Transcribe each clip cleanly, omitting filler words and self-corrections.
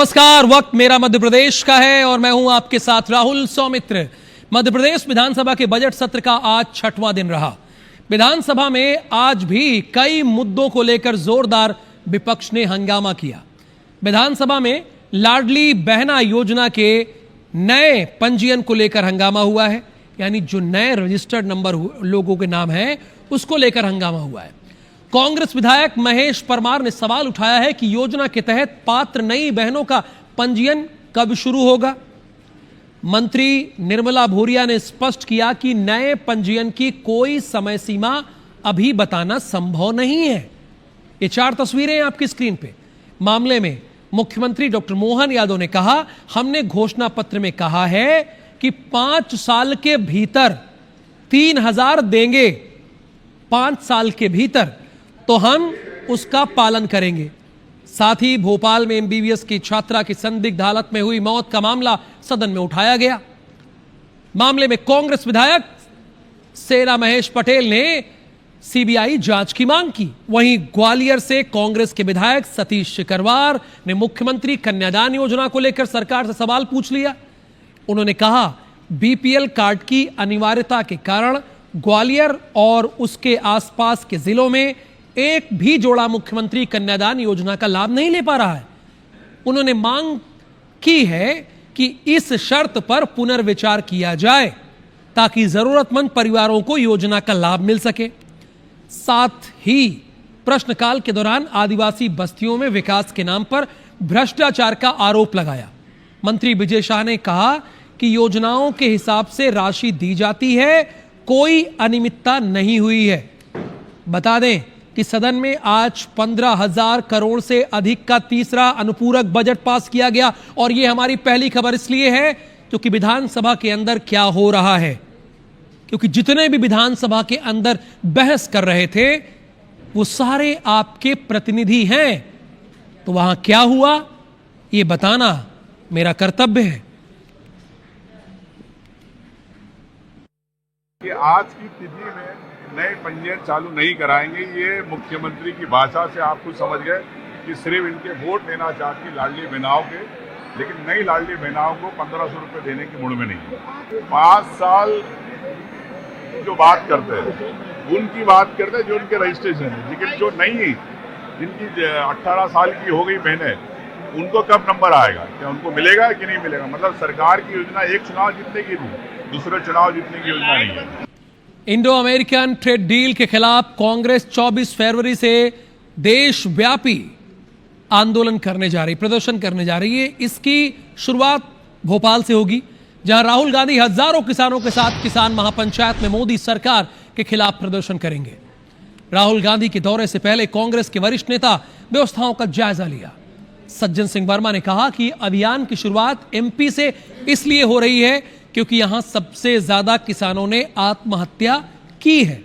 नमस्कार। वक्त मेरा मध्य प्रदेश का है और मैं हूं आपके साथ राहुल सौमित्र। मध्य प्रदेश विधानसभा के बजट सत्र का आज 6वां दिन रहा। विधानसभा में आज भी कई मुद्दों को लेकर जोरदार विपक्ष ने हंगामा किया। विधानसभा में लाडली बहना योजना के नए पंजीयन को लेकर हंगामा हुआ है, यानी जो नए रजिस्टर्ड नंबर लोगों के नाम हैं उसको लेकर हंगामा हुआ है। कांग्रेस विधायक महेश परमार ने सवाल उठाया है कि योजना के तहत पात्र नई बहनों का पंजीयन कब शुरू होगा। मंत्री निर्मला भूरिया ने स्पष्ट किया कि नए पंजीयन की कोई समय सीमा अभी बताना संभव नहीं है। ये 4 तस्वीरें आपकी स्क्रीन पे। मामले में मुख्यमंत्री डॉक्टर मोहन यादव ने कहा, हमने घोषणा पत्र में कहा है कि 5 साल के भीतर 3000 देंगे, 5 साल के भीतर, तो हम उसका पालन करेंगे। साथ ही भोपाल में एमबीबीएस की छात्रा की संदिग्ध हालत में हुई मौत का मामला सदन में उठाया गया। मामले में कांग्रेस विधायक सेना महेश पटेल ने सीबीआई जांच की मांग की। वहीं ग्वालियर से कांग्रेस के विधायक सतीश शिकरवार ने मुख्यमंत्री कन्यादान योजना को लेकर सरकार से सवाल पूछ लिया। उन्होंने कहा, बीपीएल कार्ड की अनिवार्यता के कारण ग्वालियर और उसके आसपास के जिलों में एक भी जोड़ा मुख्यमंत्री कन्यादान योजना का लाभ नहीं ले पा रहा है। उन्होंने मांग की है कि इस शर्त पर पुनर्विचार किया जाए ताकि जरूरतमंद परिवारों को योजना का लाभ मिल सके। साथ ही प्रश्नकाल के दौरान आदिवासी बस्तियों में विकास के नाम पर भ्रष्टाचार का आरोप लगाया। मंत्री विजय शाह ने कहा कि योजनाओं के हिसाब से राशि दी जाती है, कोई अनियमितता नहीं हुई है। बता दें कि सदन में आज 15,000 करोड़ से अधिक का तीसरा अनुपूरक बजट पास किया गया। और यह हमारी पहली खबर इसलिए है क्योंकि विधानसभा के अंदर क्या हो रहा है, क्योंकि जितने भी विधानसभा के अंदर बहस कर रहे थे वो सारे आपके प्रतिनिधि हैं। तो वहां क्या हुआ ये बताना मेरा कर्तव्य है। कि आज की तिथि में नए पंजीयन चालू नहीं कराएंगे, ये मुख्यमंत्री की भाषा से आप कुछ समझ गए कि सिर्फ इनके वोट लेना चाहती लाडली बहनाओं के, लेकिन नई लाडली बहनाओं को 1500 रुपये देने की मुड़ में नहीं है। 5 साल जो बात करते हैं उनकी बात करते हैं जो उनके रजिस्ट्रेशन है, लेकिन जो नहीं जिनकी 18 साल की हो गई बहनें, उनको कब नंबर आएगा, क्या उनको मिलेगा कि नहीं मिलेगा। मतलब सरकार की योजना एक चुनाव जीतने की थी, दूसरे चुनाव जीतने की योजना नहीं है। इंडो अमेरिकन ट्रेड डील के खिलाफ कांग्रेस 24 फरवरी से देशव्यापी आंदोलन करने जा रही, प्रदर्शन करने जा रही है। इसकी शुरुआत भोपाल से होगी, जहां राहुल गांधी हजारों किसानों के साथ किसान महापंचायत में मोदी सरकार के खिलाफ प्रदर्शन करेंगे। राहुल गांधी के दौरे से पहले कांग्रेस के वरिष्ठ नेता व्यवस्थाओं का जायजा लिया। सज्जन सिंह वर्मा ने कहा कि अभियान की शुरुआत एमपी से इसलिए हो रही है क्योंकि यहां सबसे ज्यादा किसानों ने आत्महत्या की है।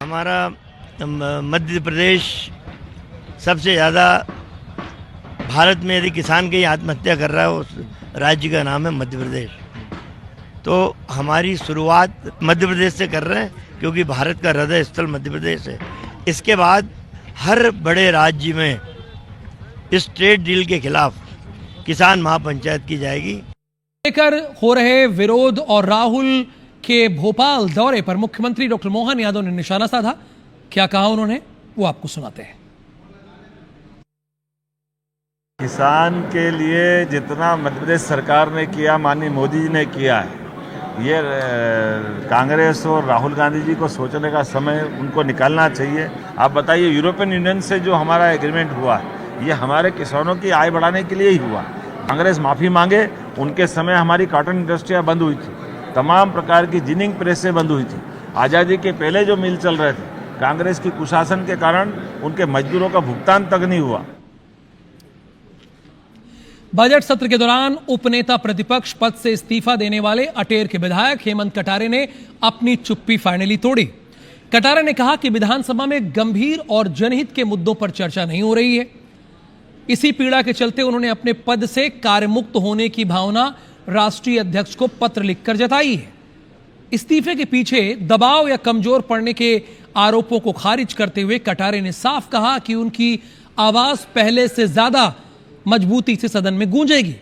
हमारा मध्य प्रदेश सबसे ज़्यादा भारत में यदि किसान की आत्महत्या कर रहा है उस राज्य का नाम है मध्य प्रदेश। तो हमारी शुरुआत मध्य प्रदेश से कर रहे हैं क्योंकि भारत का हृदय स्थल मध्य प्रदेश है। इसके बाद हर बड़े राज्य में इस ट्रेड डील के खिलाफ किसान महापंचायत की जाएगी। लेकर हो रहे विरोध और राहुल के भोपाल दौरे पर मुख्यमंत्री डॉक्टर मोहन यादव ने निशाना साधा। क्या कहा उन्होंने वो आपको सुनाते हैं। किसान के लिए जितना मध्य प्रदेश सरकार ने किया, माननीय मोदी जी ने किया है, ये कांग्रेस और राहुल गांधी जी को सोचने का समय उनको निकालना चाहिए। आप बताइए, यूरोपियन यूनियन से जो हमारा एग्रीमेंट हुआ ये हमारे किसानों की आय बढ़ाने के लिए ही हुआ। कांग्रेस माफ़ी मांगे, उनके समय हमारी कॉटन इंडस्ट्रियाँ बंद हुई थी, तमाम प्रकार की जिनिंग प्रेसें बंद हुई थी। आज़ादी के पहले जो मिल चल रहे थे, कांग्रेस की कुशासन के कारण उनके मजदूरों का भुगतान तक नहीं हुआ। बजट सत्र के दौरान उपनेता प्रतिपक्ष पद से इस्तीफा देने वाले अटेर के विधायक हेमंत कटारे ने अपनी चुप्पी फाइनली तोड़ी। कटारे ने कहा कि विधानसभा में गंभीर और जनहित के मुद्दों पर चर्चा नहीं हो रही है। इसी पीड़ा के चलते उन्होंने अपने पद से कार्यमुक्त होने की भावना राष्ट्रीय अध्यक्ष को पत्र लिखकर जताई है। इस्तीफे के पीछे दबाव या कमजोर पड़ने के आरोपों को खारिज करते हुए कटारे ने साफ कहा कि उनकी आवाज पहले से ज्यादा मजबूती से सदन में गूंजेगी।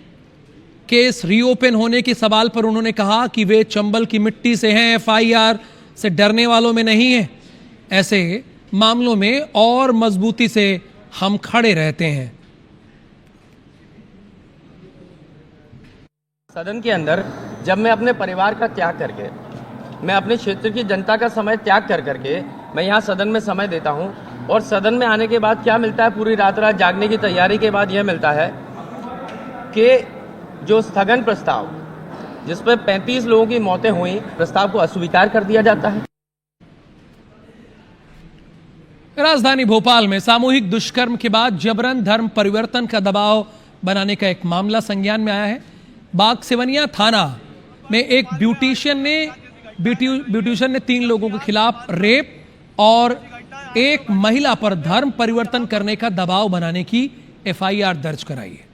केस रीओपन होने के सवाल पर उन्होंने कहा कि वे चंबल की मिट्टी से हैं, एफआईआर से डरने वालों में नहीं है। ऐसे मामलों में और मजबूती से हम खड़े रहते हैं। सदन के अंदर जब मैं अपने परिवार का त्याग करके, मैं अपने क्षेत्र की जनता का समय त्याग कर करके मैं यहाँ सदन में समय देता हूँ, और सदन में आने के बाद क्या मिलता है, पूरी रात जागने की तैयारी के बाद यह मिलता है कि जो स्थगन प्रस्ताव जिस पर 35 लोगों की मौतें हुई, प्रस्ताव को अस्वीकार कर दिया जाता है। राजधानी भोपाल में सामूहिक दुष्कर्म के बाद जबरन धर्म परिवर्तन का दबाव बनाने का एक मामला संज्ञान में आया है। बागसिवनिया थाना में एक ब्यूटिशियन ने 3 लोगों के खिलाफ रेप और एक महिला पर धर्म परिवर्तन करने का दबाव बनाने की एफआईआर दर्ज कराई है।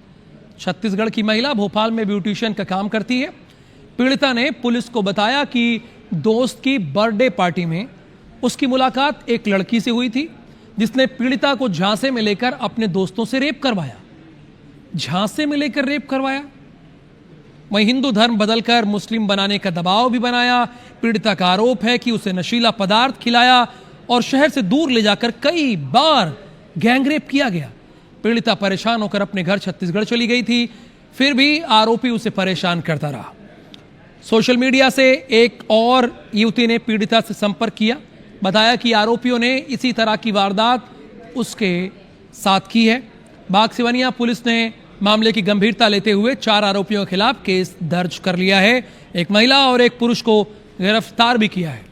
छत्तीसगढ़ की महिला भोपाल में ब्यूटिशियन का काम करती है। पीड़िता ने पुलिस को बताया कि दोस्त की बर्थडे पार्टी में उसकी मुलाकात एक लड़की से हुई थी, जिसने पीड़िता को झांसे में लेकर अपने दोस्तों से रेप करवाया। झांसे में लेकर रेप करवाया। वहीं हिंदू धर्म बदलकर मुस्लिम बनाने का दबाव भी बनाया। पीड़िता का आरोप है कि उसे नशीला पदार्थ खिलाया और शहर से दूर ले जाकर कई बार गैंगरेप किया गया। पीड़िता परेशान होकर अपने घर छत्तीसगढ़ चली गई थी, फिर भी आरोपी उसे परेशान करता रहा। सोशल मीडिया से एक और युवती ने पीड़िता से संपर्क किया, बताया कि आरोपियों ने इसी तरह की वारदात उसके साथ की है। बागसिवनिया पुलिस ने मामले की गंभीरता लेते हुए 4 आरोपियों के खिलाफ केस दर्ज कर लिया है। एक महिला और एक पुरुष को गिरफ्तार भी किया है।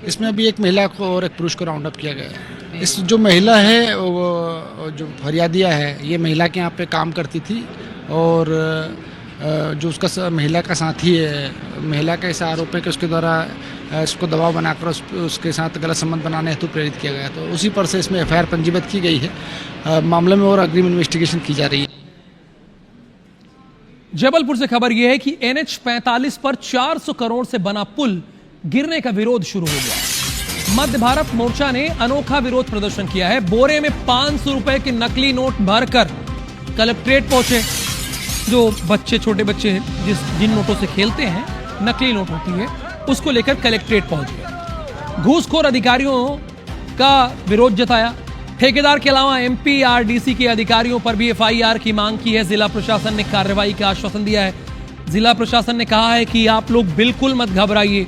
इसमें अभी एक महिला को और एक पुरुष को राउंड अप किया गया है। इस जो महिला है वो जो फरियादिया है, ये महिला के यहाँ पे काम करती थी, और जो उसका महिला का साथी है, महिला का ऐसा आरोप है कि उसके द्वारा इसको दबाव बनाकर उसके साथ गलत संबंध बनाने हेतु प्रेरित किया गया। तो उसी पर से इसमें एफआईआर पंजीबद्ध की गई है। मामले में और अग्रिम इन्वेस्टिगेशन की जा रही है। जबलपुर से खबर यह है कि NH 45 पर 400 करोड़ से बना पुल गिरने का विरोध शुरू हो गया। मध्य भारत मोर्चा ने अनोखा विरोध प्रदर्शन किया है। बोरे में 500 रुपए के नकली नोट भरकर कलेक्ट्रेट पहुंचे। जो बच्चे, छोटे बच्चे जिन नोटों से खेलते हैं, नकली नोट होती है, उसको लेकर कलेक्ट्रेट पहुंच गए। घूसखोर अधिकारियों का विरोध जताया। ठेकेदार के अलावा MPRDC के अधिकारियों पर भी एफआईआर की मांग की है। जिला प्रशासन ने कार्रवाई का आश्वासन दिया है। जिला प्रशासन ने कहा है कि आप लोग बिल्कुल मत घबराइए,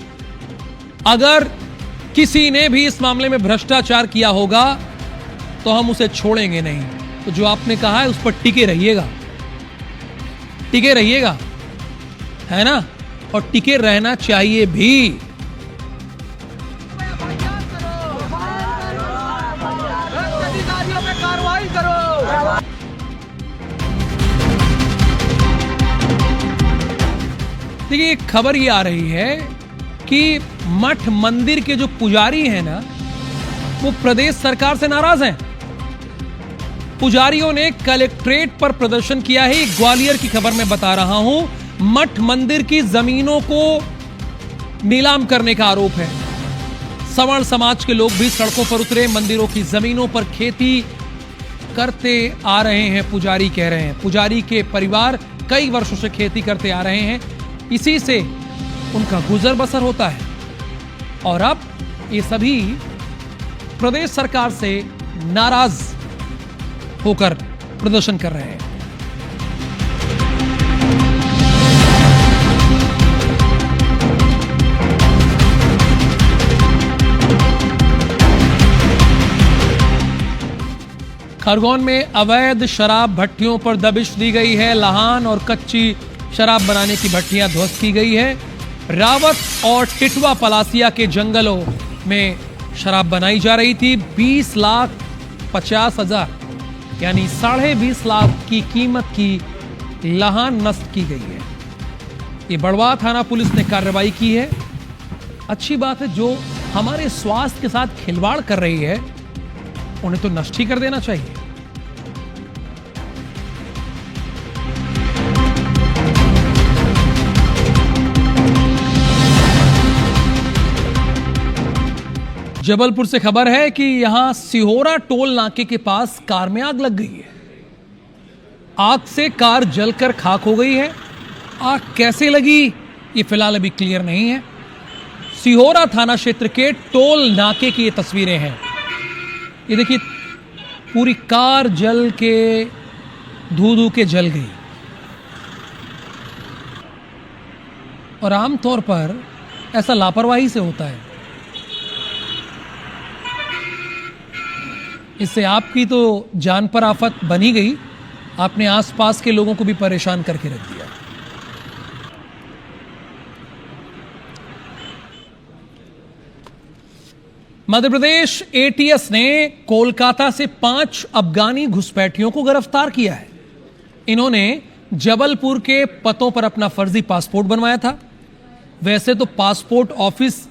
अगर किसी ने भी इस मामले में भ्रष्टाचार किया होगा तो हम उसे छोड़ेंगे नहीं। तो जो आपने कहा है उस पर टिके रहिएगा, है ना, और टिके रहना चाहिए भी। कार्रवाई करो। देखिए, खबर ये आ रही है कि मठ मंदिर के जो पुजारी हैं ना, वो प्रदेश सरकार से नाराज हैं। पुजारियों ने कलेक्ट्रेट पर प्रदर्शन किया है। ग्वालियर की खबर में बता रहा हूं। मठ मंदिर की जमीनों को नीलाम करने का आरोप है। सवर्ण समाज के लोग भी सड़कों पर उतरे। मंदिरों की जमीनों पर खेती करते आ रहे हैं, पुजारी कह रहे हैं। पुजारी के परिवार कई वर्षों से खेती करते आ रहे हैं, इसी से उनका गुजर बसर होता है। और अब ये सभी प्रदेश सरकार से नाराज होकर प्रदर्शन कर रहे हैं। खरगोन में अवैध शराब भट्टियों पर दबिश दी गई है। लाहन और कच्ची शराब बनाने की भट्टियां ध्वस्त की गई है। रावत और टिटवा पलासिया के जंगलों में शराब बनाई जा रही थी। 20,50,000 यानी 20.5 लाख की कीमत की लाहन नष्ट की गई है। ये बड़वा थाना पुलिस ने कार्रवाई की है। अच्छी बात है, जो हमारे स्वास्थ्य के साथ खिलवाड़ कर रही है उन्हें तो नष्ट ही कर देना चाहिए। जबलपुर से खबर है कि यहां सिहोरा टोल नाके के पास कार में आग लग गई है। आग से कार जलकर खाक हो गई है। आग कैसे लगी ये फिलहाल अभी क्लियर नहीं है। सिहोरा थाना क्षेत्र के टोल नाके की ये तस्वीरें हैं। ये देखिए, पूरी कार जल के धू के जल गई। और आमतौर पर ऐसा लापरवाही से होता है। इससे आपकी तो जान पर आफत बनी गई, आपने आसपास के लोगों को भी परेशान करके रख दिया। मध्य प्रदेश एटीएस ने कोलकाता से 5 अफगानी घुसपैठियों को गिरफ्तार किया है। इन्होंने जबलपुर के पतों पर अपना फर्जी पासपोर्ट बनवाया था। वैसे तो पासपोर्ट ऑफिस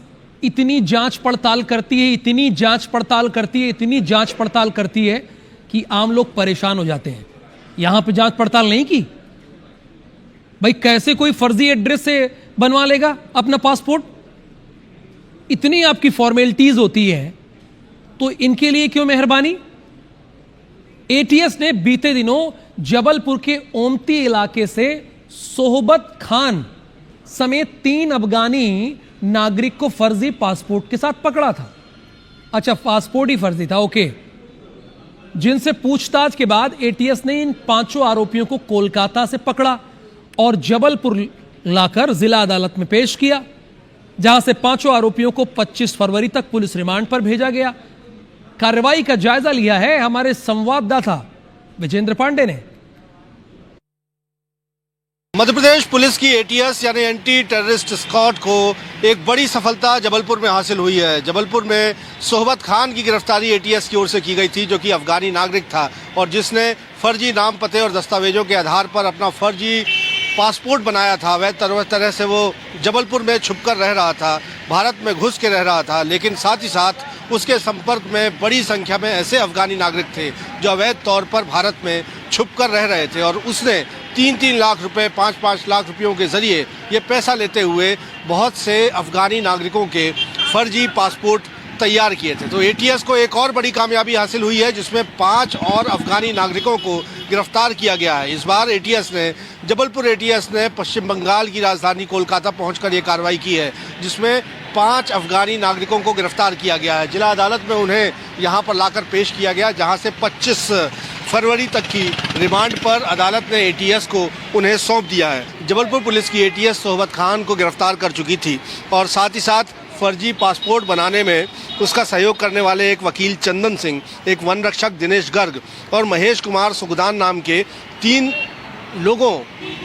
इतनी जांच पड़ताल करती है, इतनी जांच पड़ताल करती है, इतनी जांच पड़ताल करती है कि आम लोग परेशान हो जाते हैं। यहां पे जांच पड़ताल नहीं की। भाई कैसे कोई फर्जी एड्रेस से बनवा लेगा अपना पासपोर्ट? इतनी आपकी फॉर्मेलिटीज होती है तो इनके लिए क्यों मेहरबानी? एटीएस ने बीते दिनों जबलपुर के ओमती इलाके से सोहबत खान समेत 3 अफगानी नागरिक को फर्जी पासपोर्ट के साथ पकड़ा था। अच्छा, पासपोर्ट ही फर्जी था, ओके। जिनसे पूछताछ के बाद एटीएस ने इन 5 आरोपियों को कोलकाता से पकड़ा और जबलपुर लाकर जिला अदालत में पेश किया, जहां से 5 आरोपियों को 25 फरवरी तक पुलिस रिमांड पर भेजा गया। कार्रवाई का जायजा लिया है हमारे संवाददाता विजेंद्र पांडे ने। मध्य प्रदेश पुलिस की एटीएस यानी एंटी टेररिस्ट स्क्वाड को एक बड़ी सफलता जबलपुर में हासिल हुई है। जबलपुर में सोहबत खान की गिरफ्तारी एटीएस की ओर से की गई थी, जो कि अफगानी नागरिक था और जिसने फर्जी नाम, पते और दस्तावेजों के आधार पर अपना फर्जी पासपोर्ट बनाया था। वह तरह से वो जबलपुर में छुपकर रह रहा था, भारत में घुस के रह रहा था। लेकिन साथ ही साथ उसके संपर्क में बड़ी संख्या में ऐसे अफगानी नागरिक थे जो अवैध तौर पर भारत में छुपकर रह रहे थे और उसने 3-3 लाख रुपए, 5-5 लाख रुपयों के जरिए ये पैसा लेते हुए बहुत से अफगानी नागरिकों के फर्जी पासपोर्ट तैयार किए थे। तो एटीएस को एक और बड़ी कामयाबी हासिल हुई है, जिसमें 5 और अफगानी नागरिकों को गिरफ्तार किया गया है। इस बार जबलपुर एटीएस ने पश्चिम बंगाल की राजधानी कोलकाता पहुंचकर ये कार्रवाई की है, जिसमें 5 अफगानी नागरिकों को गिरफ्तार किया गया है। जिला अदालत में उन्हें यहां पर लाकर पेश किया गया, जहां से 25 फरवरी तक की रिमांड पर अदालत ने एटीएस को उन्हें सौंप दिया है। जबलपुर पुलिस की एटीएस सोहबत खान को गिरफ्तार कर चुकी थी और साथ ही साथ फर्जी पासपोर्ट बनाने में उसका सहयोग करने वाले एक वकील चंदन सिंह, एक वन रक्षक दिनेश गर्ग और महेश कुमार सुगदान नाम के 3 लोगों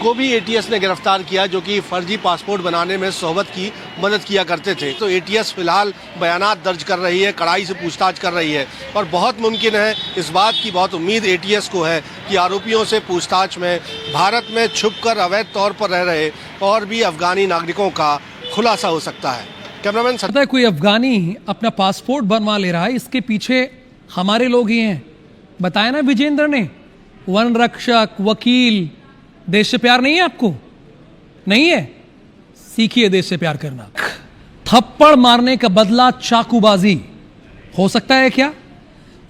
को भी एटीएस ने गिरफ्तार किया, जो कि फर्जी पासपोर्ट बनाने में सोहबत की मदद किया करते थे। तो एटीएस फिलहाल बयानात दर्ज कर रही है, कड़ाई से पूछताछ कर रही है और बहुत मुमकिन है, इस बात की बहुत उम्मीद एटीएस को है कि आरोपियों से पूछताछ में भारत में छुपकर अवैध तौर पर रह रहे और भी अफगानी नागरिकों का खुलासा हो सकता है। कैमरामैन पता है, कोई अफगानी अपना पासपोर्ट बनवा ले रहा है, इसके पीछे हमारे लोग ही हैं। बताया ना विजेंद्र ने, वन रक्षक, वकील। देश से प्यार नहीं है आपको? नहीं है? सीखिए देश से प्यार करना। थप्पड़ मारने का बदला चाकूबाजी हो सकता है क्या?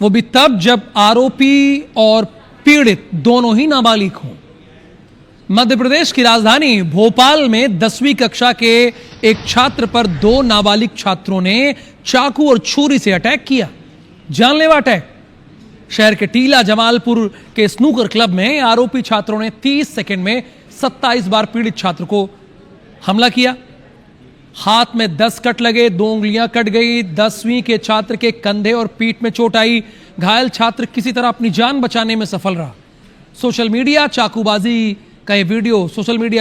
वो भी तब जब आरोपी और पीड़ित दोनों ही नाबालिग हों। मध्य प्रदेश की राजधानी भोपाल में 10वीं कक्षा के एक छात्र पर 2 नाबालिग छात्रों ने चाकू और छुरी से अटैक किया, जानलेवा अटैक। शहर के टीला जमालपुर के स्नूकर क्लब में आरोपी छात्रों ने 30 सेकंड में 27 बार पीड़ित छात्र को हमला किया। हाथ में 10 कट लगे, 2 उंगलियां कट गई। 10वीं के छात्र के कंधे और पीठ में चोट आई। घायल छात्र किसी तरह अपनी जान बचाने में सफल रहा। सोशल मीडिया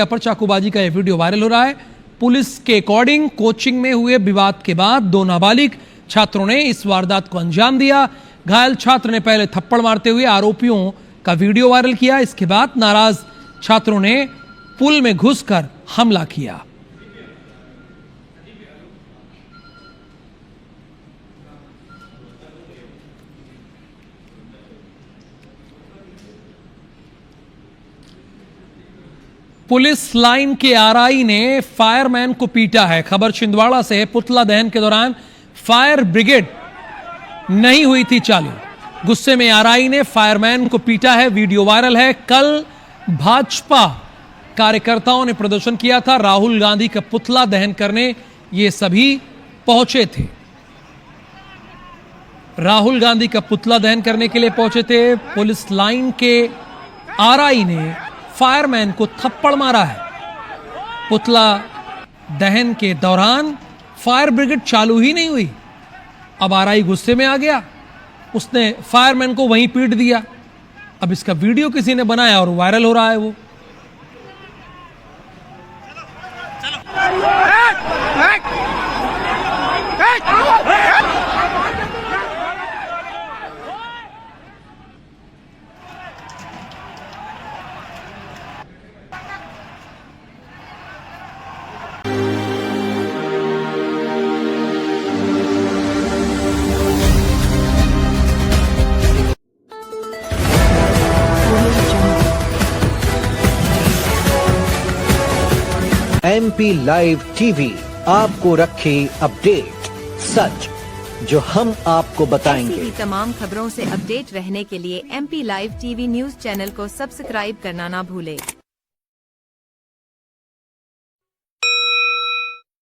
पर चाकूबाजी का यह वीडियो वायरल हो रहा है। पुलिस के अकॉर्डिंग कोचिंग में हुए विवाद के बाद 2 नाबालिग छात्रों ने इस वारदात को अंजाम दिया। घायल छात्र ने पहले थप्पड़ मारते हुए आरोपियों का वीडियो वायरल किया। इसके बाद नाराज छात्रों ने पुल में घुसकर हमला किया। पुलिस लाइन के आरआई ने फायरमैन को पीटा है। खबर छिंदवाड़ा से है। पुतला दहन के दौरान फायर ब्रिगेड नहीं हुई थी चालू। गुस्से में आरआई ने फायरमैन को पीटा है। वीडियो वायरल है। कल भाजपा कार्यकर्ताओं ने प्रदर्शन किया था। राहुल गांधी का पुतला दहन करने ये सभी पहुंचे थे। राहुल गांधी का पुतला दहन करने के लिए पहुंचे थे। पुलिस लाइन के आरआई ने फायरमैन को थप्पड़ मारा है। पुतला दहन के दौरान फायर ब्रिगेड चालू ही नहीं हुई। अब आरआई गुस्से में आ गया, उसने फायरमैन को वहीं पीट दिया। अब इसका वीडियो किसी ने बनाया और वायरल हो रहा है वो। MP लाइव टीवी आपको रखे अपडेट। सच जो हम आपको बताएंगे। ऐसी ही तमाम खबरों से अपडेट रहने के लिए MP live TV news channel को सब्सक्राइब करना ना भूले।